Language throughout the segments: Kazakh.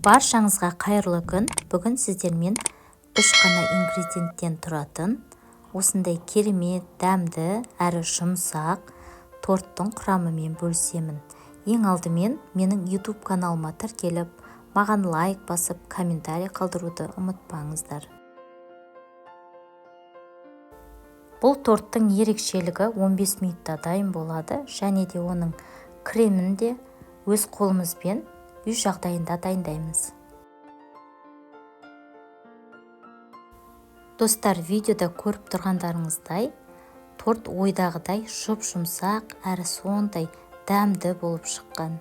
Баршаңызға қайырлы күн. Бүгін сіздермен 3 қана ингредиенттен тұратын осындай керемет, дәмді әрі жұмсақ торттың құрамымен бөлісемін. Ең алдымен менің YouTube каналыма тіркеліп, маған лайк басып, комментарий қалдыруды ұмытпаңыздар. Бұл торттың ерекшелігі 15 минутта дайын болады, және де оның кремін де өз қолымызбен үй жағдайында дайындаймыз. Достар, видеода көріп тұрғандарыңыздай, торт ойдағыдай жұп-жұмсақ әрі сондай дәмді болып шыққан.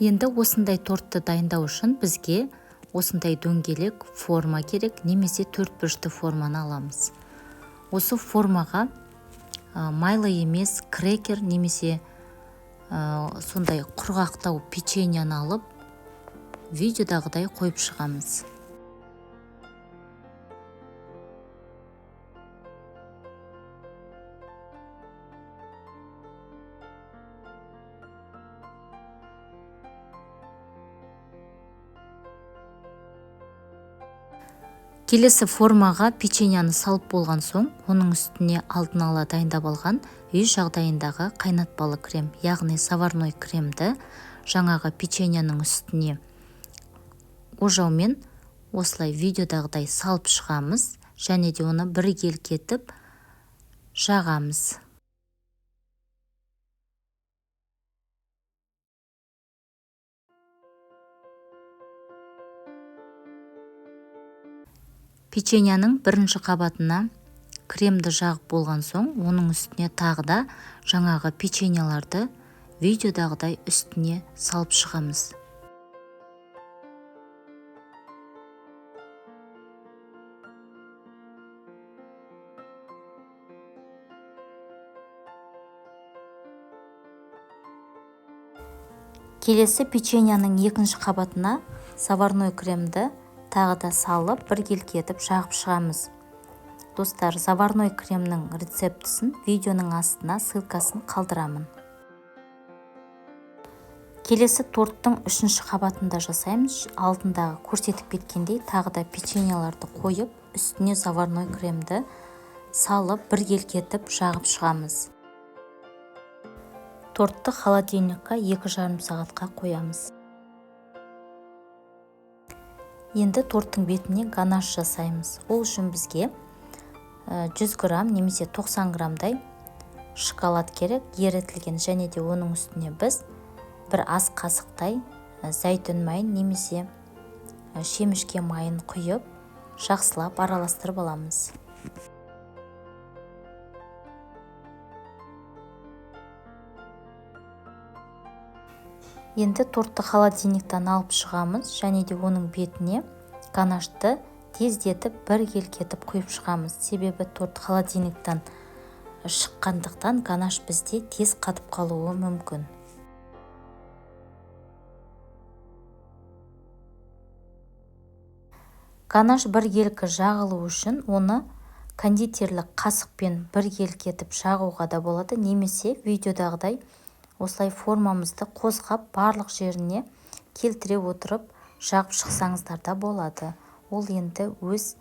Енді осындай тортты дайындау үшін бізге осындай дөңгелек форма керек, немесе төртбұрышты форманы аламыз. Осы формаға майлы емес крекер немесе сондай құрғақтау печеньені алып, видеодағыдай қойып шығамыз. Келесі формаға печеньені салып болған соң, оның үстіне алдын ала дайындап алған үй жағдайындағы қайнатпалы крем, яғни заварной кремді жаңағы печеньенің үстіне ожаумен осылай видеодағыдай салып шығамыз, және де оны біркелкетіп жағамыз. Печеньенің бірінші қабатына кремді жағып болған соң, оның үстіне тағы да жаңағы печеньеларды видеодағыдай үстіне салып шығамыз. Келесі печеньенің екінші қабатына заварной кремді тағы да салып, біркелкетіп жағып шығамыз. Достар, заварной кремнің рецептісін видеоның астына ссылкасын қалдырамын. Келесі торттың үшінші қабатында жасаймыз. Алдындағы көрсетіп кеткендей тағы да печеньеларды қойып, үстіне заварной кремді салып, біркелкетіп жағып шығамыз. Тортты холодильникқа 2,5 сағатқа қоямыз. Енді торттың бетіне ганаш жасаймыз. Ол үшін бізге 100 грамм немесе 90 граммдай шоколад керек, ерітілген, және де оның үстіне біз бір ас қасықтай зәйтүн майын немесе шемішке майын құйып, жақсылап араластырып аламыз. Енді тортты холодильниктен алып шығамыз, және де оның бетіне ганашты тездетіп біркелкетіп құйып шығамыз. Себебі торт холодильниктен шыққандықтан ганаш бізде тез қатып қалуы мүмкін. Ганаш біркелкі жағылу үшін оны кондитерлік қасықпен біркелкетіп жағуға да болады, немесе видеодағыдай осылай формамызды қозғап барлық жеріне келтіре отырып жағып шықсаңыздар да болады. Ол енді өз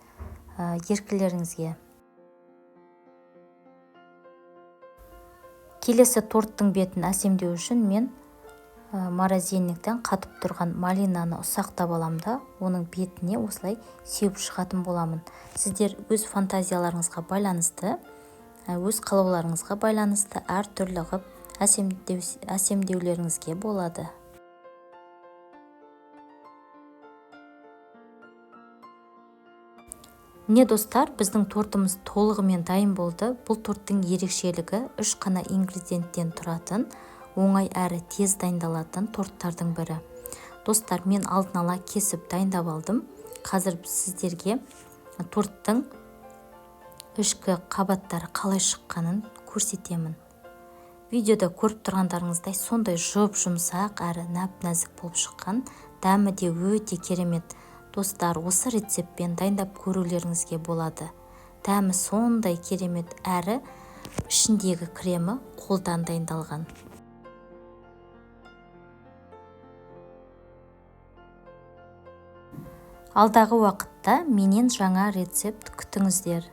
еркілеріңізге. Келесі торттың бетін әсемдеу үшін мен морозильниктен қатып тұрған малинаны ұсақтап алам да, оның бетіне осылай сеуіп шығатын боламын. Сіздер өз фантазияларыңызға байланысты, өз қалауларыңызға байланысты әртүрлі ғып әсемдеулеріңізге болады. Міне достар, біздің тортымыз толығымен дайын болды. Бұл торттың ерекшелігі 3 қана ингредиенттен тұратын, оңай әрі тез дайындалатын торттардың бірі. Достар, мен алдын ала кесіп дайындап алдым. Қазір сіздерге торттың ішкі қабаттары қалай шыққанын көрсетемін. Видеода көріп тұрғандарыңыздай сондай жұп-жұмсақ әрі нәп-нәзік болып шыққан, дәмі де өте керемет. Достар, осы рецептпен дайындап көрулеріңізге болады. дәмі сондай керемет, әрі ішіндегі кремі қолдан дайындалған. Алдағы уақытта менен жаңа рецепт күтіңіздер.